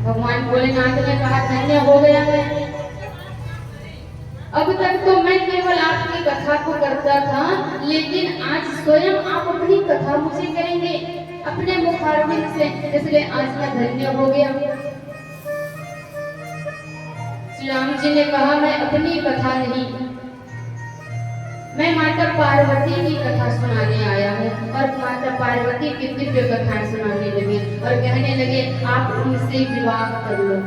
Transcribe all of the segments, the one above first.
भगवान भोलेनाथ ने कहा धन्य हो गया मैं। अब तक तो मैं केवल आपकी कथा को करता था, लेकिन आज स्वयं आप अपनी कथा मुझे करेंगे अपने मुखारविंद से, इसलिए आज मैं धन्य हो गया। श्री राम जी ने कहा मैं अपनी कथा नहीं, मैं माता पार्वती की कथा सुनाने आया हूँ। और माता पार्वती की दिव्य कथाएं सुनाने लगे और कहने लगे आप उनसे विवाह कर लो।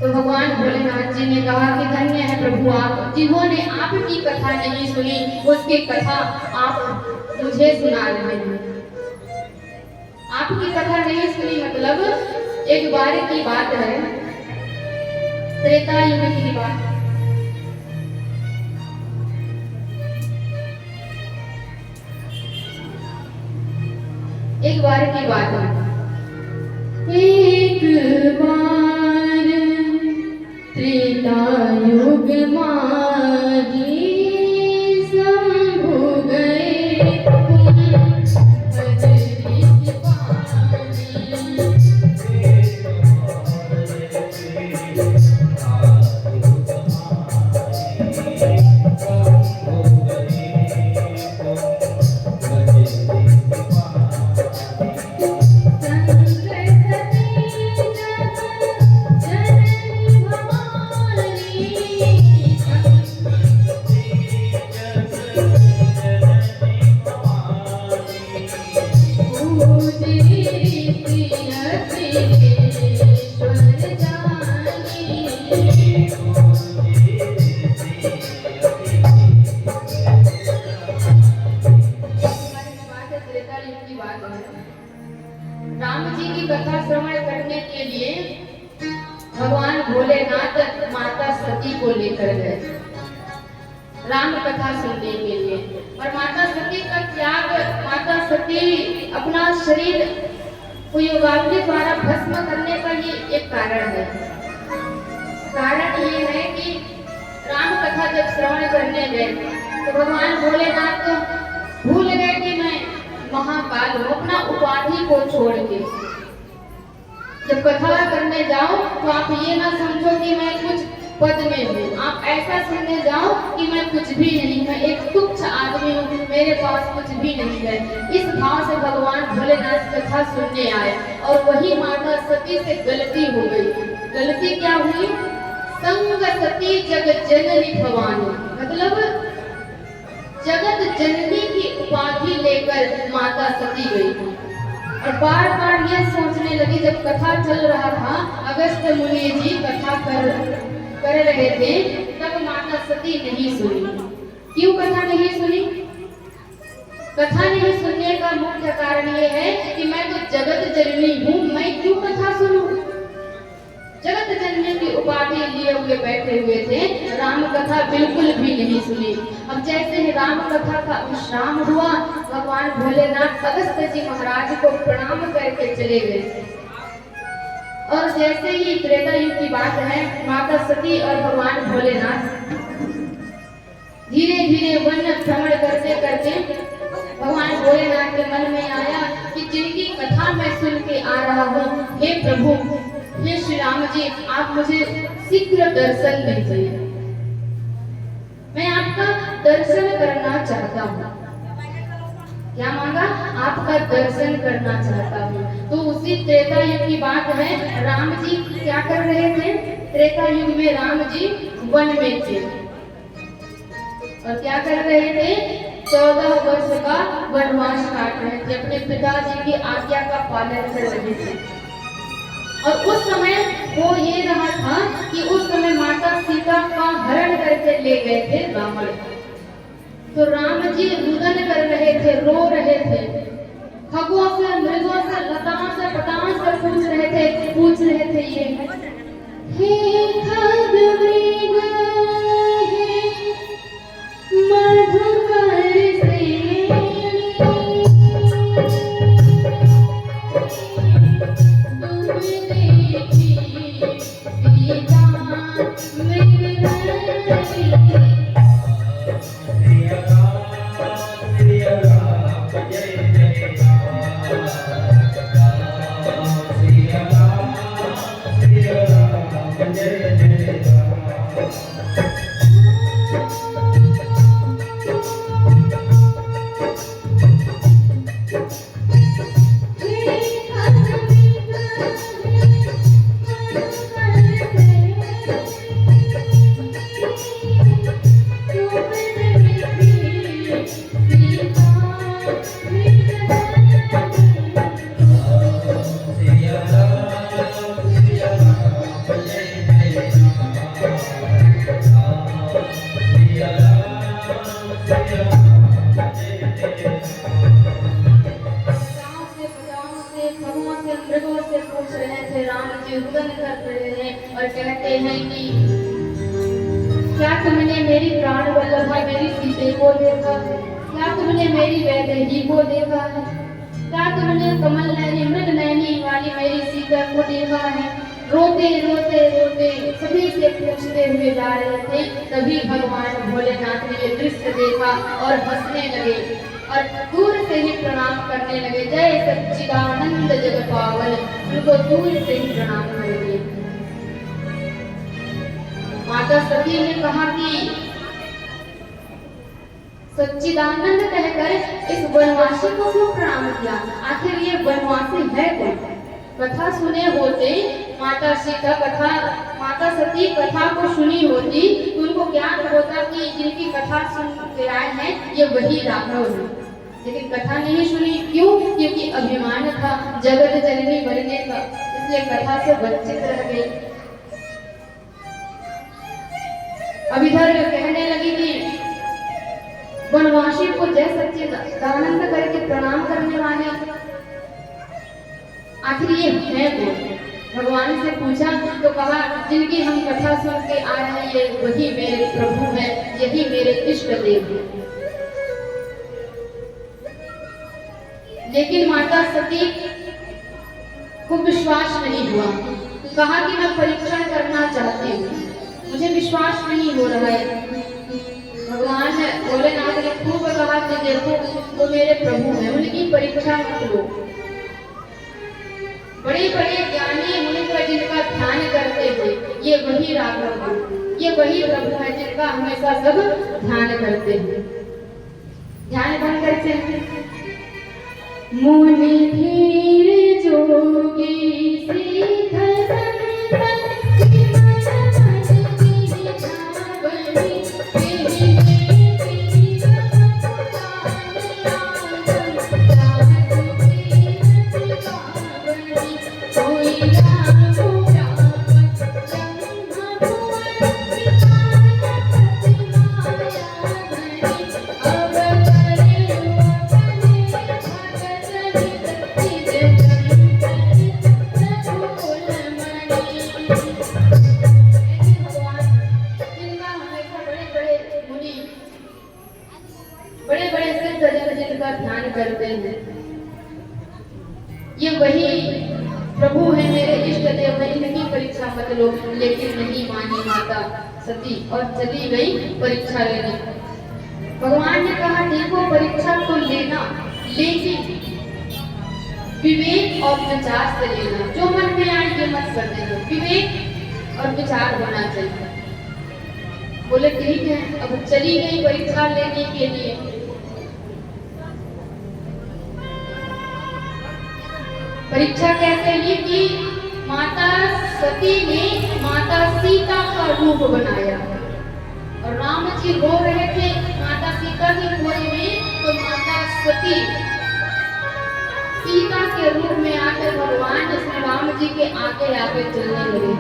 तो भगवान भोलेनाथ जी ने कहा कि धन्य है प्रभु आप, जिन्होंने आपकी कथा नहीं सुनी उसकी कथा आप मुझे सुना रहे हैं। आपकी कथा नहीं सुनी मतलब एक बार की बात है, त्रेता युग की बात। एक बार की बात है, एक बार त्रेता युग माही शंभु गए राम जी की कथा श्रवण करने के लिए भगवान भोलेनाथ माता सती को लेकर गए राम कथा सुनने के लिए। और माता सती का त्याग, माता सती अपना शरीर को योगाग्नि द्वारा भस्म करने का ये एक कारण है। कारण ये है कि राम कथा जब श्रवण करने गए तो भगवान भोलेनाथ तो भूल गए कि मैं महाकाल हूँ, अपना उपाधि को छोड़ के। जब कथा करने जाओ तो आप ये ना समझो कि मैं कुछ पद में हूँ, आप ऐसा सुनने जाओ कि मैं कुछ भी नहीं, मैं एक तुच्छ आदमी हूँ, मेरे पास कुछ भी नहीं है। इस भाव से भगवान भोलेनाथ कथा सुनने आए और वही माता सती से गलती हो गई। गलती क्या हुई? संग सती जगत जननी भवानी, मतलब जगत जननी की उपाधि लेकर माता सती गई और बार बार ये सोचने लगी। जब कथा चल रहा था, अगस्त मुनि जी कथा कर रहे थे, तब माता सती नहीं सुनी। क्यों कथा नहीं सुनी? कथा नहीं सुनने का मुख्य कारण ये है कि मैं तो जगत जननी हूँ, मैं क्यों कथा सुनूं? जगत जननी की उपाधि लिए हुए बैठे हुए थे, राम कथा बिल्कुल भी नहीं सुनी। अब जैसे ही राम कथा का विश्राम हुआ, भगवान भोलेनाथ अगस्त जी महाराज को प्रणाम करके चले गए। और जैसे ही त्रेता युग की बात है, माता सती और भगवान भोलेनाथ धीरे धीरे वन भ्रमण करते करते भगवान भोलेनाथ के मन में आया कि जिनकी कथा मैं सुन के आ रहा हूँ, हे प्रभु, हे श्री राम जी, आप मुझे शीघ्र दर्शन दीजिए, मैं आपका दर्शन करना चाहता हूँ। क्या मांगा? आपका दर्शन करना चाहता हूँ। तो उसी त्रेता युग की बात है, राम जी क्या कर रहे थे? त्रेता युग में राम जी वन में थे और क्या कर रहे थे? 14 वर्ष का वनवास काट रहे थे, अपने पिताजी की आज्ञा का पालन कर रहे थे। और उस समय वो ये रहा था कि उस समय माता सीता का हरण करके ले गए थे रावण। तो राम जी रुदन कर रहे थे, रो रहे थे, खगों से, मृगों से, लताओं से, पताओं से पूछ रहे थे ये, हे खग मृग, हे मधुकर सेनी, तुम देखी सीता मृग Jai Jai Ram, Jai Jai Ram. मृगों से पूछ रहे थे, राम जी रुदन कर रहे हैं और कहते हैं कि क्या तुमने मेरी प्राण वल्लभा मेरी सीते को देखा है? क्या तुमने मेरी वैदेही को देखा है? क्या तुमने कमल नैनी मृग नैनी वाली मेरी सीता को देखा है? रोते रोते रोते सभी से पूछते हुए जा रहे थे। तभी भगवान भोलेनाथ ने ये दृश्य देखा और हंसने लगे और दूर से ही प्रणाम करने लगे। जय सच्चिदानंद जगत पावन, उनको दूर से ही प्रणाम कर दिए। माता सती ने कहा कि सच्चिदानंद कहकर इस वनवासी को क्यों प्रणाम किया? आखिर ये वनवासी है कौन? कथा सुने होते माता सीता कथा, माता सती कथा को सुनी होती तो उनको ज्ञान होता कि जिनकी कथा सुन के आए हैं ये वही राघव है। लेकिन कथा नहीं सुनी, क्यों? क्योंकि अभिमान था जगत जननी बनने का, इसलिए कथा से वंचित रह गई। अब इधर कहने लगी थी वनवासी को जय सच्चिदानंद करके प्रणाम करने वाले आखिर ये है कौन? भगवान से पूछा तो कहा जिनकी हम कथा सुन के आ रहे हैं ये वही मेरे प्रभु हैं, यही मेरे इष्ट देव हैं। लेकिन माता सती को विश्वास नहीं हुआ। कहा कि मैं परीक्षण करना चाहती हूँ, मुझे विश्वास नहीं हो रहा है। भगवान भोलेनाथ ने खूब कहा कि देखो वो मेरे प्रभु हैं, उनकी परीक्षा मत लो। बड़े बड़े ज्ञानी मुनिवर जिनका ध्यान करते थे ये वही राघव है, ये वही प्रभु है जिनका हमेशा सब ध्यान करते हैं। ध्यान कौन करते हैं? मुनि धीर जोगी श्रीधर ध्यान करते हैं ये वही प्रभु है, मेरे इष्ट देव है, इनकी परीक्षा मत लो। लेकिन नहीं मानी माता सती और चली गई परीक्षा लेने। भगवान ने कहा देखो परीक्षा तो लेना, लेकिन विवेक और विचार से लेना, जो मन में आए ये मत कर देना, विवेक और विचार होना चाहिए। बोले ठीक है। अब चली गई परीक्षा लेने के लिए। परीक्षा कैसे ली कि माता सती ने माता सीता का रूप बनाया और राम जी रो रहे थे माता सीता की खोज में, तो माता सती सीता के रूप में आकर भगवान श्री राम जी के आगे आगे चलने लगे।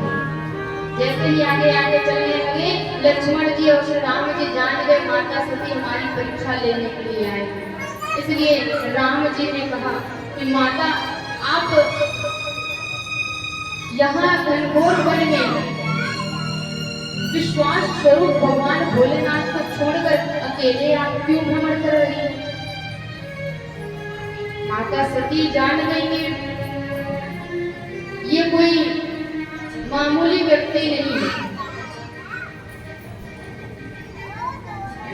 जैसे ही आगे आगे चलने लगे लक्ष्मण जी और श्री राम जी जान गए माता सती हमारी परीक्षा लेने के लिए आए। इसलिए राम जी ने कहा कि माता आप यहाँ घनघोर वन में विश्वास स्वरूप भगवान भोलेनाथ को छोड़कर अकेले आप क्यों भ्रमण कर रही हैं? माता सती जान गई कि ये कोई मामूली व्यक्ति नहीं है।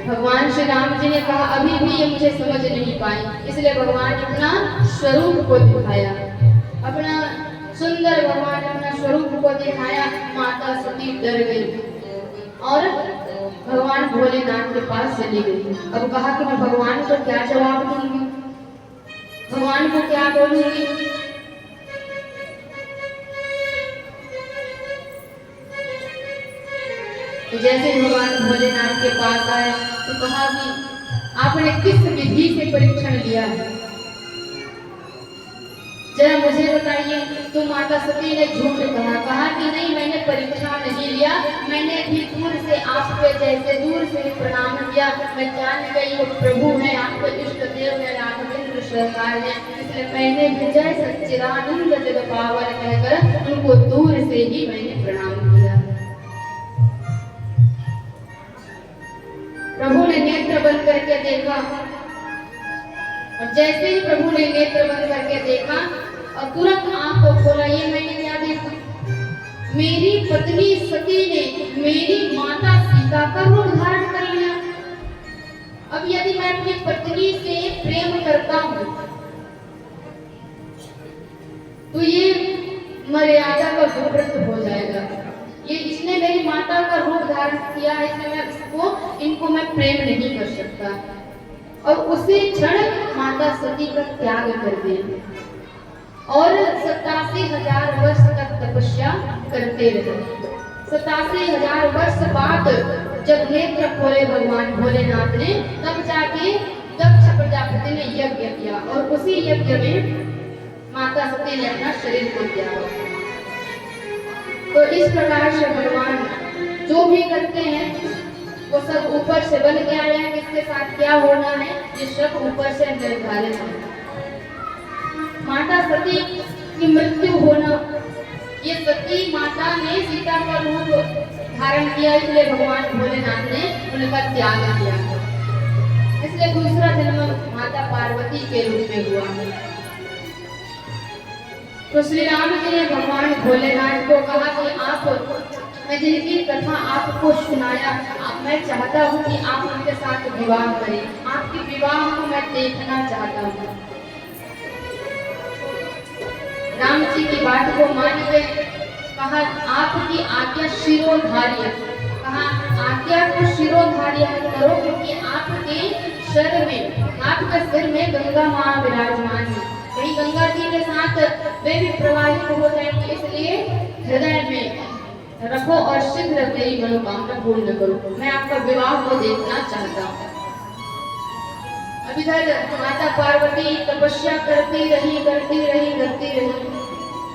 भगवान श्री राम जी ने कहा अभी भी ये मुझे समझ नहीं पाई, इसलिए भगवान अपना स्वरूप को दिखाया, अपना सुंदर भगवान अपना स्वरूप को दिखाया। माता सती डर गई और भगवान भोलेनाथ के पास चली गई। अब कहा कि मैं भगवान को क्या जवाब दूंगी, भगवान को क्या बोलूंगी। तो जैसे भगवान भोलेनाथ के पास आए तो कहा कि आपने किस विधि से परीक्षण लिया है? जरा मुझे बताइए, तो माता सती ने झूठ कहा कि नहीं मैंने परीक्षा नहीं लिया, मैंने भी दूर से आप पे जैसे दूर से प्रणाम किया, मैं जान गई वो प्रभु है, आपके इष्ट देव है, राघवेंद्र सरकार है, इसलिए मैंने भी जय सच्चिदानंद जग पावन कहकर उनको दूर से ही मैंने प्रणाम किया। प्रभु ने नेत्र बंद करके देखा, और जैसे ही प्रभु ने नेत्र बंद करके देखा और तुरंत आंख को खोला, ये मैंने क्या देखा, मेरी पत्नी सती ने मेरी माता सीता का रूप धारण कर लिया। अब यदि मैं अपनी पत्नी से प्रेम करता हूं तो ये मर्यादा का विपरीत हो जाएगा। ये इसने मेरी माता का रूप धारण किया है, इसलिए मैं इनको मैं प्रेम नहीं कर सकता। और उसी क्षण माता सती का त्याग कर दिया और 87,000 वर्ष तक तपस्या करते रहे। 87,000 वर्ष बाद जब नेत्र खोले भगवान भोलेनाथ ने, तब जाके दक्ष प्रजापति ने यज्ञ किया और उसी यज्ञ में माता सती ने अपना शरीर को त्यागा। तो इस प्रकार से भगवान जो भी करते हैं वो सब ऊपर से बन के आया है, किसके साथ क्या होना है ये सब ऊपर से निर्धारित है। माता सती की मृत्यु होना, ये सती माता ने सीता का रूप धारण किया, इसलिए भगवान भोलेनाथ ने उनका त्याग किया, इसलिए दूसरा जन्म माता पार्वती के रूप में हुआ है। तो श्री राम जी ने भगवान भोलेनाथ को कहा कि आप, मैं जिनकी कथा आपको सुनाया, मैं चाहता हूँ कि आप उनके साथ विवाह करें, आपके विवाह को मैं देखना चाहता हूँ। राम जी की बात को मान गए, कहा आपकी आज्ञा शिरोधार्य, कहा आज्ञा को शिरोधार्य करो, क्योंकि आपके सिर में, आपके सिर में गंगा माँ विराजमान है, कहीं गंगा जी के साथ वे भी प्रवाहित हो जाएंगे, इसलिए हृदय में रखो और शीघ्र मेरी मनोकामना पूर्ण करो, मैं आपका विवाह को देखना चाहता हूँ। अब इधर माता पार्वती तपस्या करती रही।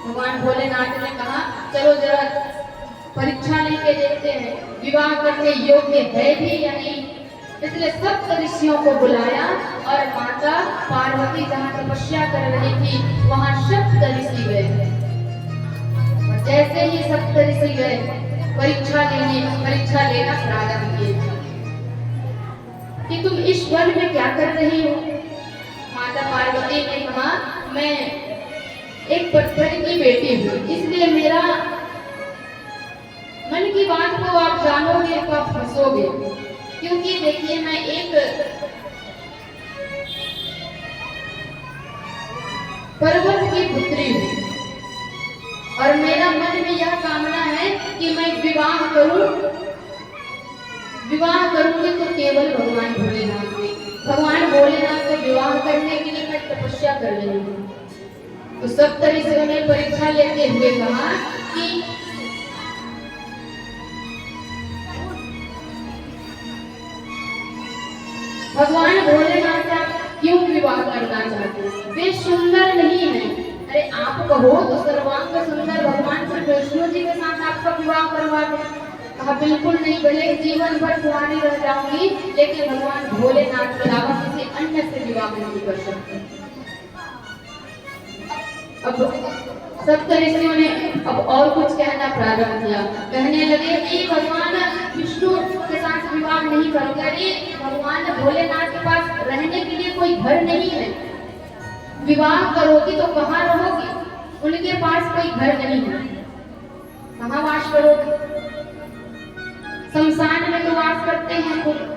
भगवान भोलेनाथ ने कहा चलो जरा परीक्षा लेके देखते हैं विवाह करने योग्य है भी या नहीं। इसलिए सब ऋषियों को बुलाया और माता पार्वती जहाँ तपस्या कर रही थी वहाँ सप्त ऋषि गए। जैसे ही सप्त ऋषि गए परीक्षा लेना प्रारंभ किए कि तुम इस वन में क्या कर रही हो। माता पार्वती ने कहा मैं एक पत्थर की बेटी हूँ, इसलिए मेरा मन की बात को आप जानोगे तो आप हंसोगे, क्योंकि देखिए मैं एक पर्वत की पुत्री हूँ और मेरा मन में यह कामना है कि मैं विवाह करूंगी तो केवल भगवान भोलेनाथ से, भगवान भोलेनाथ से विवाह करने के लिए मैं तपस्या कर रही हूँ। तो सप्त ऋषियों ने परीक्षा लेते हुए कहा कि भगवान भोलेनाथ से क्यों विवाह करना चाहते हैं, वे सुंदर नहीं है। अरे आप कहो तो सर्वांग सुंदर भगवान श्री विष्णु जी के साथ आपका विवाह करवा दे। कहा बिल्कुल नहीं, भले जीवन भर कुंवारी रह जाऊंगी लेकिन भगवान भोलेनाथ के अलावा किसी अन्य से विवाह नहीं कर सकते। अब सप्त ऋषियों ने अब और कुछ कहना प्रारंभ किया, कहने लगे कि भगवान विष्णु के साथ विवाह नहीं करोगे। अरे भगवान भोलेनाथ के पास रहने के लिए कोई घर नहीं है, विवाह करोगी तो कहाँ रहोगी, उनके पास कोई घर नहीं है, कहाँ वास करोगे, शमशान में तो वास करते हैं खुद।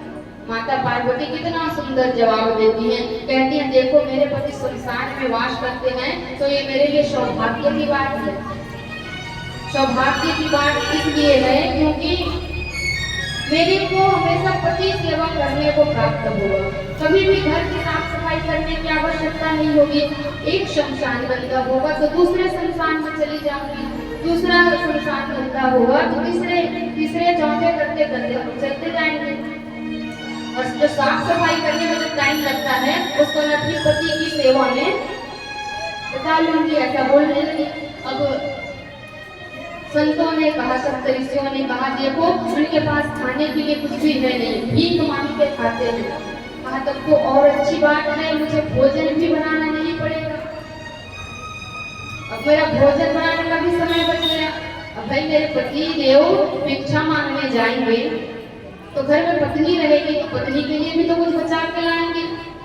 माता पार्वती कितना सुंदर जवाब देती हैं, कहती हैं देखो मेरे पति शमशान में वास करते हैं तो ये मेरे लिए सौभाग्य की बात है। सौभाग्य की बात इसलिए है क्योंकि मेरे को हमेशा पति सेवा करने को प्राप्त होगा, कभी भी घर की साफ सफाई करने की आवश्यकता नहीं होगी। एक शमशान गंदा होगा तो दूसरे शमशान में चली जाऊंगी, दूसरा शमशान गंदा होगा तो तीसरे चौथे करते करते चलते जाएंगे। और जो साफ सफाई करने में जो टाइम लगता है उसको मैं अपने पति की सेवा में बता लूंगी, ऐसा बोलने लगी। अब संतों ने कहा, सब ऋषियों ने कहा, देखो उनके पास खाने के लिए कुछ भी है नहीं, भीख मांग के खाते हैं। कहा तब तो और अच्छी बात है, मुझे भोजन भी बनाना नहीं पड़ेगा। अब मेरा भोजन बनाने का भी समय बच गया। अब भाई मेरे पति देव भिक्षा मांगने जाएंगे तो घर में पत्नी रहेगी, तो पत्नी के लिए भी तो कुछ बचा के लाएंगे,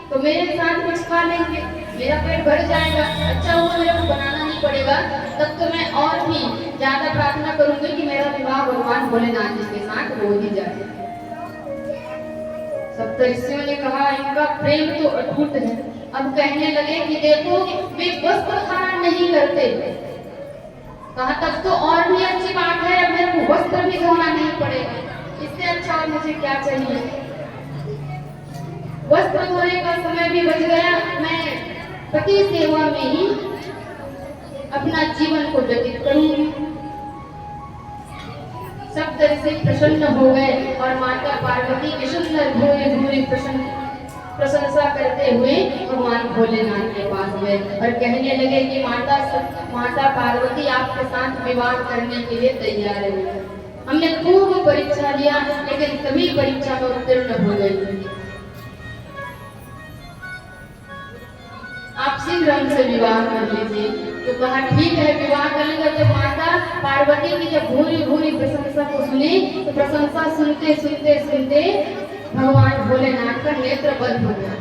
तो मेरे साथ कुछ खा लेंगे, मेरा पेट भर जाएगा। अच्छा हुआ मेरे को बनाना नहीं पड़ेगा, तब तो मैं और भी ज्यादा प्रार्थना करूंगी कि मेरा विवाह भगवान भोलेनाथ जी के साथ हो ही जाए। सप्तऋषियों ने कहा, इनका प्रेम तो अटूट है। अब कहने लगे कि देखो वे वस्त्र धारण नहीं करते। कहा तब तो और भी अच्छी बात है, अब मेरे को वस्त्र भी धोना नहीं पड़ेगा, इससे अच्छा और मुझे क्या चाहिए। वस्त्र धोने का समय भी बच गया, मैं पति सेवा में ही अपना जीवन को व्यतीत करूंगी। सब तरह से प्रसन्न हो गए और माता पार्वती की सुंदर भूरी भूरी प्रशंसा करते हुए भगवान भोलेनाथ के पास गए और कहने लगे कि माता पार्वती आपके साथ विवाह करने के लिए तैयार है। हमने खूब परीक्षा लिया, लेकिन सभी परीक्षा में उत्तीर्ण हो गए। आप शीघ्र हमसे विवाह कर लीजिए। तो कहा ठीक है, विवाह कर लेंगे। तो माता पार्वती की जब भूरी भूरी प्रशंसा को सुनी, तो प्रशंसा सुनते सुनते सुनते भगवान भोलेनाथ का नेत्र बंद हो गया।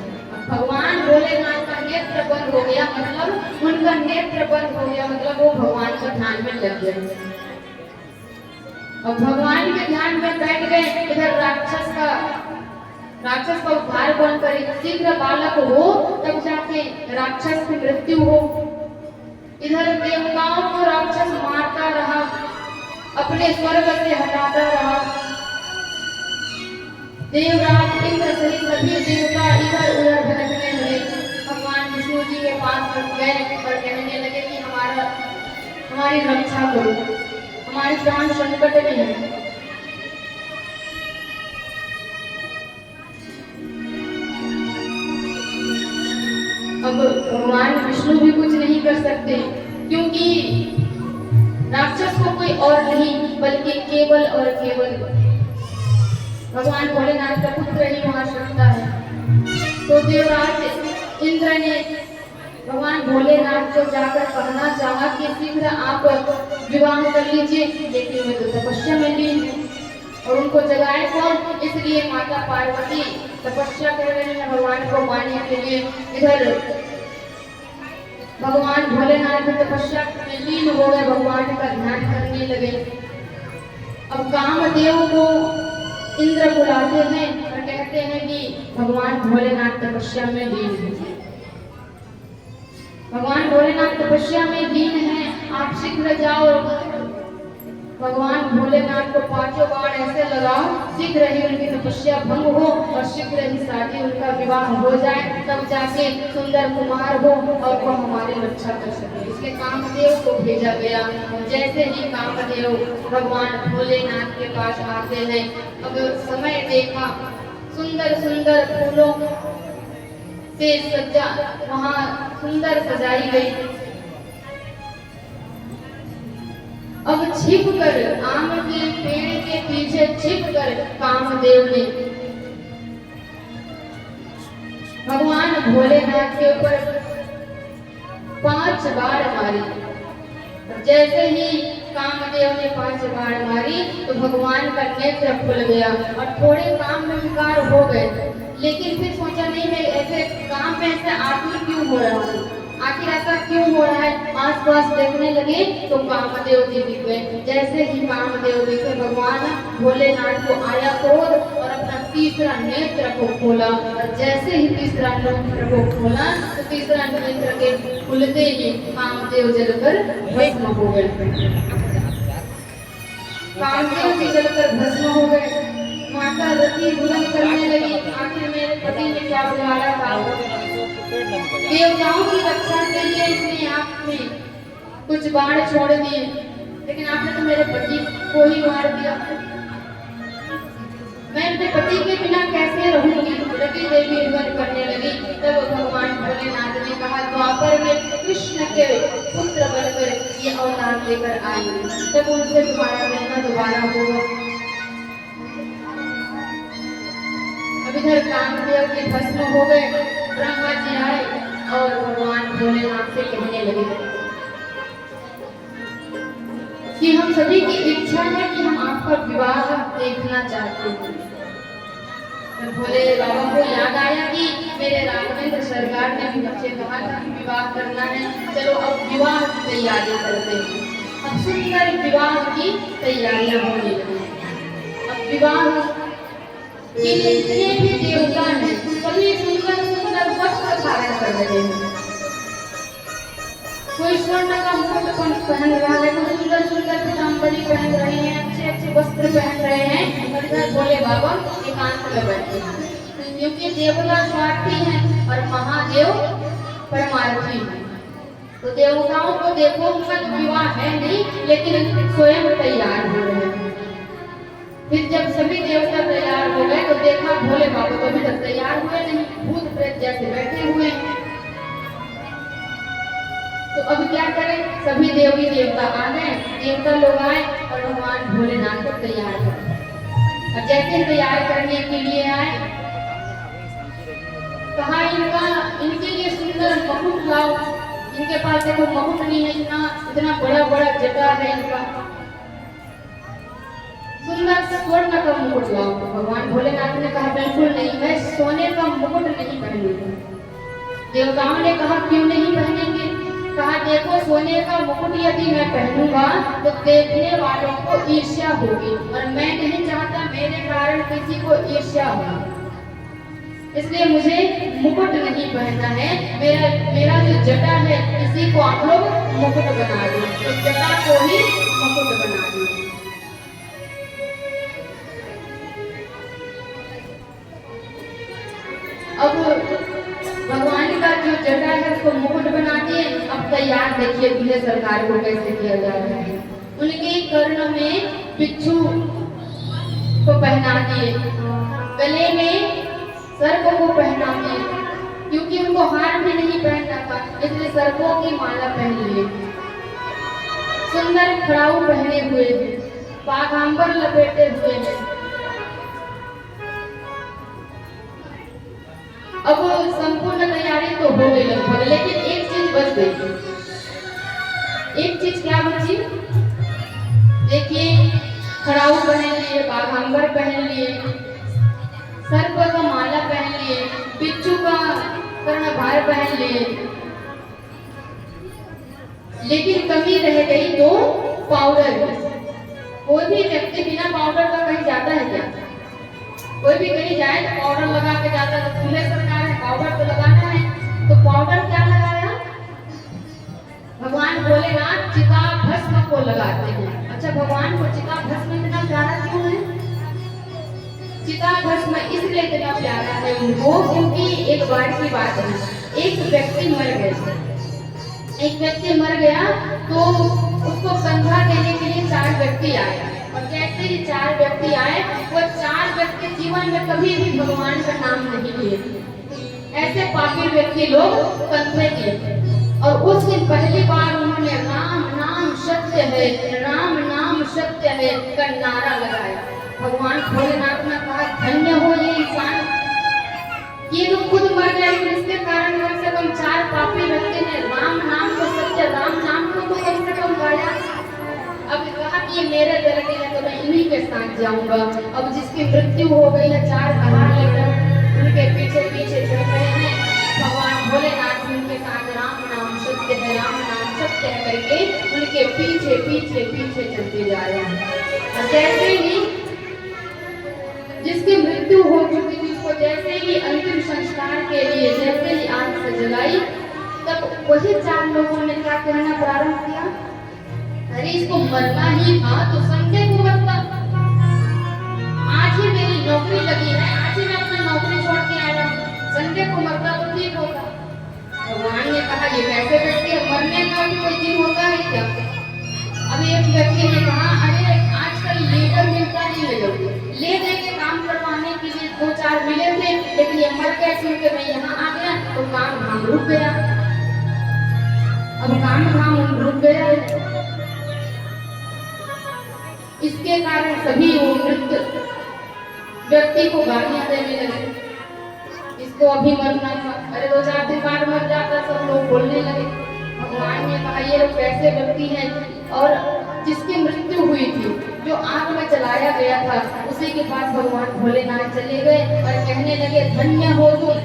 भगवान भोलेनाथ का नेत्र बंद हो गया मतलब उनका नेत्र बंद हो गया, मतलब वो भगवान के ध्यान में लग गए। और भगवान के ध्यान में बैठ गए। इधर राक्षस का उद्धार बनकर शीघ्र बालक हो, तब जाके राक्षस की मृत्यु हो। इधर देवताओं को राक्षस मारता रहा, अपने स्वर्ग से हटाता रहा। देवराज इंद्र सहित सभी देवता इधर उधर भटकने लगे। भगवान विष्णु जी के पास गए और कहने लगे कि हमारी रक्षा करो, हमारे प्राण संकट में है। अब भगवान विष्णु भी कुछ नहीं कर सकते, क्योंकि राक्षस को कोई और नहीं बल्कि केवल और केवल भगवान भोलेनाथ का पुत्र ही मार सकता है। तो देवराज इंद्र ने भगवान भोलेनाथ को जाकर कहना चाहा कि शीघ्र आप विवाह कर लीजिए, लेकिन वे तो तपस्या में लीन है और उनको जगाए कौन। इसलिए माता पार्वती तपस्या कर रही है भगवान को पाने के लिए। इधर भगवान भोलेनाथ भी तपस्या में लीन हो गए, भगवान का ध्यान करने लगे। अब कामदेव को इंद्र बुलाते हैं और कहते हैं कि भगवान भोलेनाथ तपस्या में लीन है, भगवान भोलेनाथ तपस्या में लीन है, आप शीघ्र जाओ। भगवान भोलेनाथ को 5 बाण ऐसे लगाओ, शीघ्र ही उनकी तपस्या भंग हो और शीघ्र ही शादी उनका विवाह हो जाए, तब जाके सुंदर कुमार हो और वो हमारी रक्षा कर सके। इसलिए कामदेव को भेजा गया। जैसे ही कामदेव भगवान भोलेनाथ के पास आते हैं, अब समय देखा, सुंदर सुंदर फूलों से सजा वहाँ सुंदर सजाई गई। अब छिप कर आम के पेड़ के पीछे छिप कर कामदेव ने भगवान भोलेनाथ के ऊपर 5 बाण मारी। जैसे ही कामदेव ने 5 बाण मारी तो भगवान का नेत्र खुल गया और थोड़े काम में विकार हो गए। लेकिन फिर सोचा नहीं मैं ऐसे काम में ऐसे आखिर क्यों हो रहा हूँ, आखिर ऐसा क्यों हो रहा है। आसपास देखने लगे तो कामदेव जी दिख गए। जैसे ही कामदेव दिखे, भगवान भोलेनाथ को आया क्रोध और अपना तीसरा नेत्र को खोला। और जैसे ही तीसरा नेत्र को खोला तो तीसरा नेत्र के खुलते ही कामदेव जलकर भस्म हो गए। कामदेव जी जलकर भस्म हो गए। माता रति रुदन करने लगी, आखिर मेरे पति ने क्या बिगाड़ा था। देवताओं की रक्षा के लिए इसने आप में कुछ बाण छोड़ दिए, लेकिन आपने तो मेरे पति को ही मार दिया। मैं अपने पति के बिना कैसे रहूंगी। रति देवी रुदन करने लगी। तब भगवान भोलेनाथ ने कहा, द्वापर में कृष्ण के ये औलाद लेकर आएंगे, तब उनसे तुम्हारा मिलना दोबारा होगा। अब इधर कामदेव के भस्म हो गए, ब्रह्मा जी आए और भगवान भोलेनाथ से कहने लगे कि हम सभी की इच्छा है कि हम आपका विवाह देखना चाहते हैं। तो भोले बाबा को याद आया कि मेरे राघवेंद्र सरकार ने भी मुझसे कहा था कि विवाह करना है, चलो अब विवाह की तैयारी करते हैं। अब सुंदर विवाह की तैयारियां होने लगी। अब विवाह के जितने भी देवता हैं सभी सुंदर सुंदर वस्त्र धारण कर रहे हैं। कोई स्वर्ण का मुकुट पहन रहा है, कोई सुंदर सुंदर पीताम्बरी पहन रहे हैं, अच्छे अच्छे वस्त्र पहन रहे हैं। और इधर भोले बाबा एकांत में बैठे हैं, क्योंकि देवता स्वार्थी हैं और महादेव परमार्थी हैं। तो देवताओं को देखो, उनका विवाह है नहीं, लेकिन स्वयं तैयार हो रहे हैं। फिर जब सभी देवता तैयार हो गए तो देखा भोले बाबा तो अभी तक तैयार हुए नहीं, भूत प्रेत जैसे बैठे हुए। तो अब क्या करें, सभी देवी देवता आ गए, देवता लोग आए और भगवान भोलेनाथ को तैयार कर। अब जैसे तैयार करने के लिए आए, कहा इनके लिए सुंदर मुकुट लाओ। इनके पास देखो मुकुट नहीं है, इतना बड़ा बड़ा जटा है इनका, सुंदर स्वर्ण का मुकुट लाओ। भगवान भोलेनाथ ने कहा बिल्कुल नहीं, मैं सोने का मुकुट नहीं पहनूंगा। देवताओं ने कहा क्यों नहीं पहनेंगे? कहा देखो सोने का मुकुट यदि मैं पहनूंगा तो देखने वालों को ईर्ष्या होगी और मैं नहीं चाहता मेरे कारण किसी को ईर्ष्या हो, इसलिए मुझे मुकुट नहीं पहनना है। मेरा जो जटा है इसी को आप लोग मुकुट बना दो, तो जटा को ही मुकुट बना दो। अब भगवान का जो जटा है उसको मुकुट बना दिए। अब तैयार देखिए दूल्हे सरकार को कैसे किया जा रहा है। उनके कर्ण में बिच्छू को पहना दिए, गले में सर्प को पहना दिए, क्योंकि उनको हार भी नहीं पहनना था, इसलिए सर्पों की माला पहन लिए। सुंदर खड़ाऊ पहने हुए हैं, बाघांबर लपेटे हुए हैं। अब संपूर्ण तैयारी तो हो गई लगभग, लेकिन एक चीज बच गई। एक चीज क्या बची? देखिए खड़ाऊ पहन लिए, बाघांबर पहन लिए, सर्प का माला पहन लिए, बिच्छू का कर्णभार पहन लिए, लेकिन कमी रह गई तो पाउडर। कोई भी व्यक्ति बिना पाउडर का कहीं जाता है क्या? कोई भी कहीं जाए तो पाउडर लगा के जाता है। तो दूल्हे सरकार है, पाउडर तो लगाना है, तो पाउडर क्या लगाया? भगवान भोलेनाथ चिता भस्म को लगाते हैं। अच्छा, भगवान को चिता भस्म इतना प्यारा क्यों है? चिता भस्म इसलिए इतना प्यारा है उनको, क्योंकि एक बार की बात है, एक व्यक्ति मर गया। एक व्यक्ति मर गया तो उसको कंधा देने के लिए 4 व्यक्ति आए, और जैसे ही 4 व्यक्ति आए, वो 4 व्यक्ति जीवन में कभी भी भगवान का नाम नहीं लिए। ऐसे पापी व्यक्ति लोग कंधे दिए, और उस दिन पहली बार उन्होंने राम नाम सत्य है, राम नाम सत्य है का नारा लगाया। भगवान भोलेनाथ ने कहा धन्य हो ये इंसान, ये तो खुद मर गया, इसके कारण कम से कम 4 पापी व्यक्ति ने राम नाम को सत्य, राम नाम को तो कम से कम गाया। अब कहा कि मेरे गलती है तो मैं इन्हीं के साथ जाऊंगा। अब जिसकी मृत्यु हो गई है, 4 कहार लेकर उनके पीछे पीछे चल रहे हैं। भगवान भोलेनाथ उनके साथ राम नाम सत्य है, राम नाम सत्य है करके उनके पीछे पीछे पीछे चलते जा रहे हैं। और जैसे ही जिसकी मृत्यु हो चुकी थी, उसको जैसे ही अंतिम संस्कार के लिए जैसे ही आग से जलाई, तब वही 4 लोगों ने क्या कहना प्रारंभ किया? अरे इसको मरना ही था तो संडे को मरता, आज ही मेरी नौकरी लगी है, आज ही मैं अपनी नौकरी छोड़ के आया हूँ, संडे को मरता तो ठीक होगा। भगवान ने कहा ये कैसे करते, मरने का भी कोई दिन होता है क्या? अब एक व्यक्ति ने कहा अरे आजकल लीडर मिलता नहीं है, लोग ले दे के काम करवाने के लिए 2-4 मिले थे, लेकिन ये मर गए सुन के मैं यहाँ आ गया तो काम रुक गया। अब काम धाम रुक गया है। इसके कारण सभी वो मृत व्यक्ति को गालियां देने लगे, इसको अभी मरना था, अरे 2-4 दिन बाद मर जाता, सब लोग बोलने लगे। भगवान ने कहा ये लोग कैसे व्यक्ति हैं, और जिसकी मृत्यु हुई थी, जो आग में जलाया गया था, उसी के पास भगवान भोलेनाथ चले गए और कहने लगे धन्य हो तुम,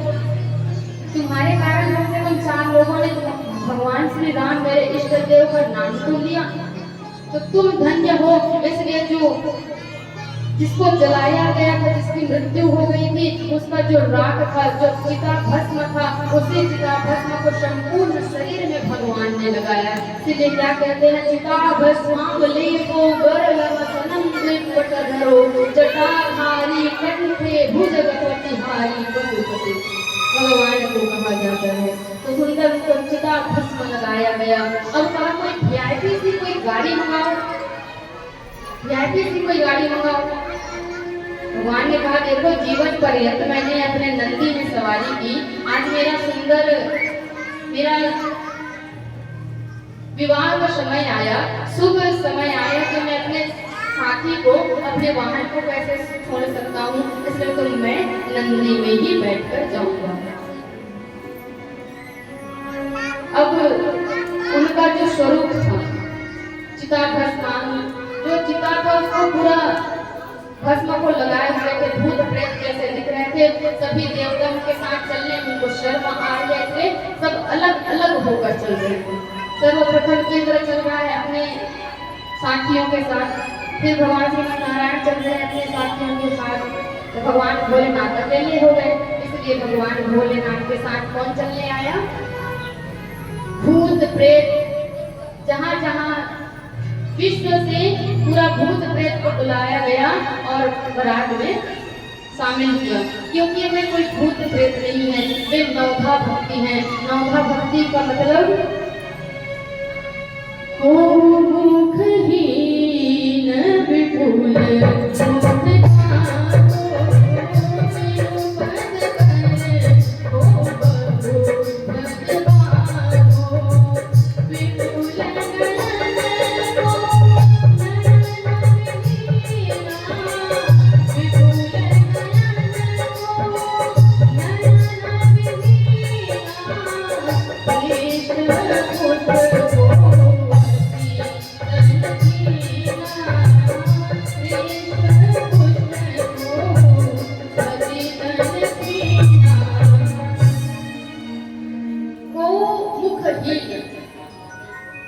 तुम्हारे कारण कम से कम 4 लोगों ने भगवान श्री राम मेरे इष्ट देव का नाम सुन लिया, तो तुम धन्य हो। इसलिए जो जिसको जलाया गया था, जिसकी मृत्यु हो गई थी, उसका जो राख था, जो चिता भस्म था, उसी चिता भस्म को संपूर्ण शरीर में भगवान ने लगाया। इसलिए क्या कहते हैं, चिता भस्मांग लेपो गरलवसनम द्विपटधरो जटाधारी कंठे भुजगपतिहारी पशुपति, भगवान को कहा जाता है। तो सुंदर उसको चिता भस्म लगाया गया। अब कहा कोई वीआईपी सी कोई गाड़ी मंगाओ, वीआईपी सी कोई गाड़ी मंगाओ। भगवान ने कहा देखो जीवन पर्यंत मैंने अपने नंदी में सवारी की, आज मेरा विवाह का समय आया, शुभ समय आया, कि मैं अपने साथी को, अपने वाहन को कैसे छोड़ सकता हूँ, इसलिए तो मैं नंदी में ही बैठकर जाऊंगा। अब उनका जो स्वरूप था चिता भस्म, जो चिता था उसको पूरा भस्म को लगाए हुए थे, भूत प्रेत जैसे दिख रहे थे। सभी देवता उनके साथ चलने में उनको शर्म आ रही थे, सब अलग अलग होकर चल रहे थे। सर्वप्रथम इंद्र चल रहा है अपने साथियों के साथ, फिर भगवान श्री नारायण चल रहे हैं अपने साथियों के साथ, तो भगवान भोलेनाथ अकेले हो गए। इसलिए भगवान भोलेनाथ के साथ कौन चलने आया, भूत प्रेत। जहाँ जहाँ विश्व से पूरा भूत प्रेत को बुलाया गया और बारात में शामिल किया, क्योंकि वे कोई भूत प्रेत नहीं है, वे नौधा भक्ति हैं। नौधा भक्ति का मतलब हो मुखहीन विपुल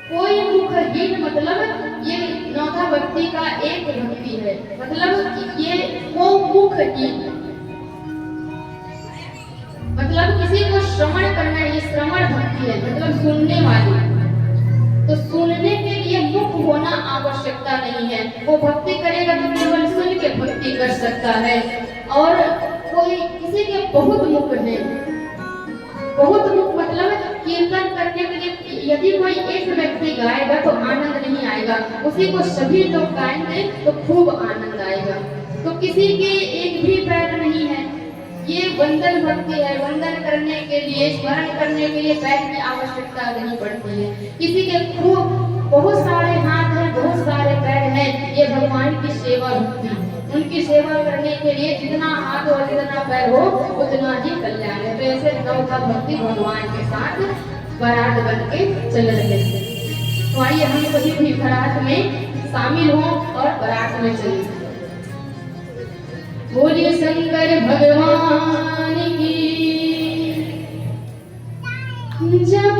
कोई मुखहीन, मतलब ये नौधा भक्ति का एक भक्ति है, मतलब ये वो मुखहीन, मतलब किसी को श्रवण करना, ये श्रवण भक्ति है, मतलब सुनने वाली। तो सुनने के लिए मुख होना आवश्यकता नहीं है, वो भक्ति करेगा तो केवल सुन के भक्ति कर सकता है। और कोई किसी के बहुत मुख है, बहुत मुख मतलब कीर्तन करने के लिए यदि कोई एक व्यक्ति गाएगा तो आनंद नहीं आएगा, उसी को सभी लोग गाएंगे तो खूब आनंद आएगा। तो किसी के एक भी पैर नहीं है, ये वंदन भक्ति है। वंदन करने के लिए, स्मरण करने के लिए पैर की आवश्यकता नहीं पड़ती है। किसी के खूब बहुत सारे हाथ हैं, बहुत सारे पैर हैं, ये भगवान की सेवा भक्ति। उनकी सेवा करने के लिए जितना हाथ और जितना पैर हो उतना ही कल्याण है। तो ऐसे नौधा भक्ति भगवान के साथ बारात बन के चल रहे थे। तो आइए हम सभी भी बारात में शामिल हों और बारात में चलें। बोलिए शंकर भगवान की जब